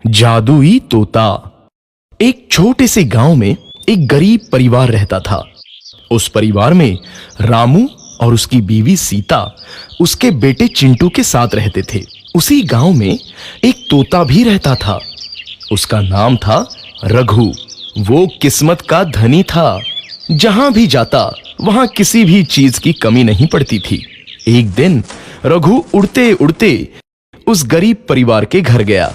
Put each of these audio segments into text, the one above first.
जादुई तोता। एक छोटे से गांव में एक गरीब परिवार रहता था। उस परिवार में रामू और उसकी बीवी सीता उसके बेटे चिंटू के साथ रहते थे। उसी गांव में एक तोता भी रहता था। उसका नाम था रघु। वो किस्मत का धनी था। जहां भी जाता वहां किसी भी चीज की कमी नहीं पड़ती थी। एक दिन रघु उड़ते उड़ते उस गरीब परिवार के घर गया।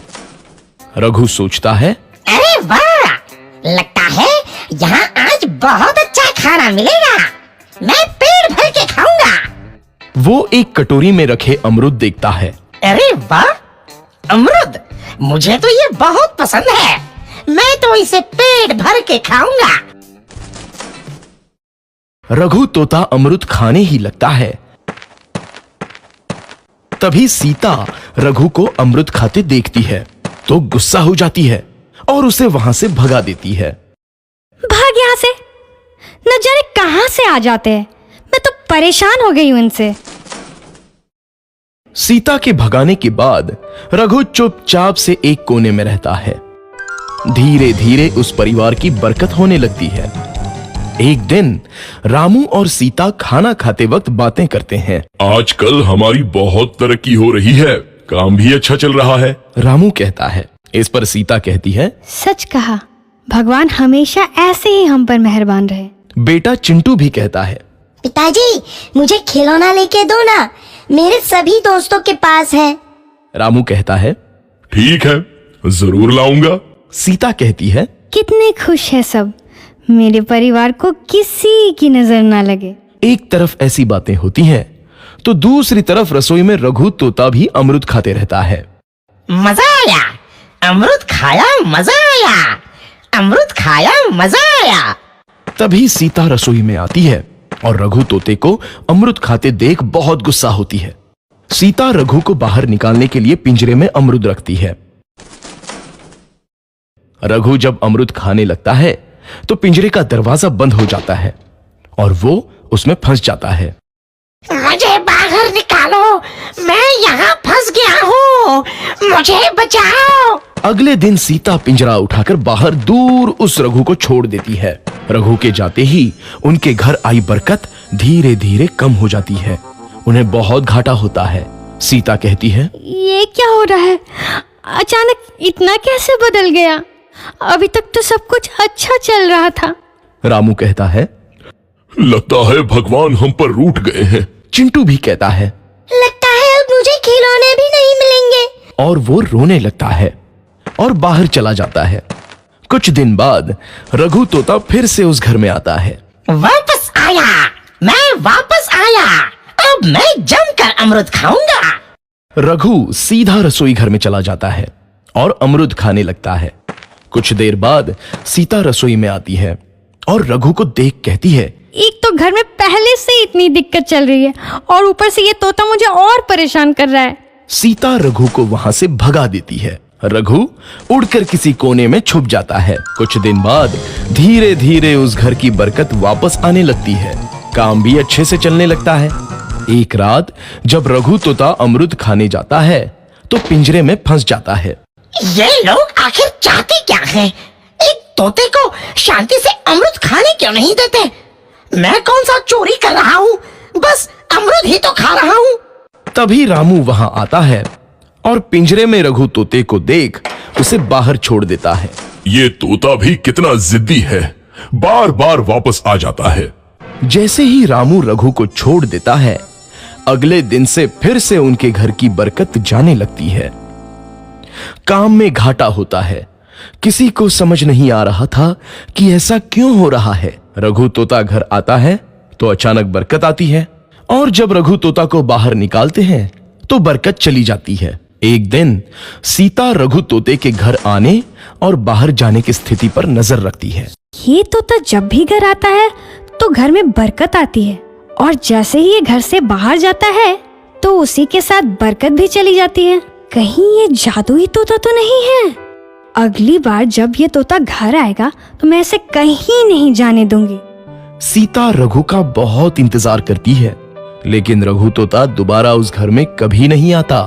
रघु सोचता है, अरे वाह, लगता है यहाँ आज बहुत अच्छा खाना मिलेगा। मैं पेट भर के खाऊंगा। वो एक कटोरी में रखे अमरूद देखता है। अरे वाह, अमरूद, मुझे तो ये बहुत पसंद है। मैं तो इसे पेट भर के खाऊंगा। रघु तोता अमरूद खाने ही लगता है। तभी सीता रघु को अमरूद खाते देखती है तो गुस्सा हो जाती है और उसे वहां से भगा देती है। भाग यहाँ से, न जाने कहां से आ जाते हैं। मैं तो परेशान हो गई हूं इनसे। सीता के भगाने के बाद रघु चुपचाप से एक कोने में रहता है। धीरे धीरे उस परिवार की बरकत होने लगती है। एक दिन रामू और सीता खाना खाते वक्त बातें करते हैं। आजकल हमारी बहुत तरक्की हो रही है, काम भी अच्छा चल रहा है। रामू कहता है। इस पर सीता कहती है, सच कहा, भगवान हमेशा ऐसे ही हम पर मेहरबान रहे। बेटा चिंटू भी कहता है, पिताजी, मुझे खिलौना लेके दो ना, मेरे सभी दोस्तों के पास है। रामू कहता है, ठीक है, जरूर लाऊंगा। सीता कहती है, कितने खुश है सब, मेरे परिवार को किसी की नजर ना लगे। एक तरफ ऐसी बातें होती हैं तो दूसरी तरफ रसोई में रघु तोता भी अमरूद खाते रहता है। मजा आया, अमरूद खाया, मजा आया, अमरूद खाया, मजा आया। तभी सीता रसोई में आती है और रघु तोते को अमरूद खाते देख बहुत गुस्सा होती है। सीता रघु को बाहर निकालने के लिए पिंजरे में अमरूद रखती है। रघु जब अमरूद खाने लगता है तो पिंजरे का दरवाजा बंद हो जाता है और वो उसमें फंस जाता है। मुझे बाहर निकालो, मैं यहाँ फंस गया हूँ, मुझे बचाओ। अगले दिन सीता पिंजरा उठाकर बाहर दूर उस रघु को छोड़ देती है। रघु के जाते ही उनके घर आई बरकत धीरे धीरे कम हो जाती है। उन्हें बहुत घाटा होता है। सीता कहती है, ये क्या हो रहा है? अचानक इतना कैसे बदल गया? अभी तक तो सब कुछ अच्छा चल रहा था। रामू कहता है, लगता है भगवान हम पर रूठ गए हैं। चिंटू भी कहता है, लगता है अब मुझे खिलौने भी नहीं मिलेंगे। और वो रोने लगता है और बाहर चला जाता है। कुछ दिन बाद रघु तोता फिर से उस घर में आता है। वापस आया, मैं वापस आया, अब मैं जमकर अमरूद खाऊंगा। रघु सीधा रसोई घर में चला जाता है और अमरूद खाने लगता है। कुछ देर बाद सीता रसोई में आती है और रघु को देख कहती है, एक तो घर में पहले से इतनी दिक्कत चल रही है और ऊपर से ये तोता मुझे और परेशान कर रहा है। सीता रघु को वहां से भगा देती है। रघु उड़कर किसी कोने में छुप जाता है। कुछ दिन बाद धीरे धीरे उस घर की बरकत वापस आने लगती है। काम भी अच्छे से चलने लगता है। एक रात जब रघु तोता अमरूद खाने जाता है तो पिंजरे में फंस जाता है। ये लोग आखिर चाहते क्या हैं? एक तोते को शांति से अमरूद खाने क्यों नहीं देते? मैं कौन सा चोरी कर रहा हूँ? बस अमरूद ही तो खा रहा हूँ। तभी रामू वहां आता है और पिंजरे में रघु तोते को देख उसे बाहर छोड़ देता है। ये तोता भी कितना जिद्दी है, बार बार वापस आ जाता है। जैसे ही रामू रघु को छोड़ देता है, अगले दिन से फिर से उनके घर की बरकत जाने लगती है। काम में घाटा होता है। किसी को समझ नहीं आ रहा था कि ऐसा क्यों हो रहा है। रघु तोता घर आता है तो अचानक बरकत आती है और जब रघु तोता को बाहर निकालते हैं तो बरकत चली जाती है। एक दिन सीता रघु तोते के घर आने और बाहर जाने की स्थिति पर नजर रखती है। ये तोता जब भी घर आता है तो घर में बरकत आती है और जैसे ही ये घर से बाहर जाता है तो उसी के साथ बरकत भी चली जाती है। कहीं ये जादुई तोता तो नहीं है? अगली बार जब ये तोता घर आएगा तो मैं इसे कहीं नहीं जाने दूंगी। सीता रघु का बहुत इंतजार करती है लेकिन रघु तोता दोबारा उस घर में कभी नहीं आता।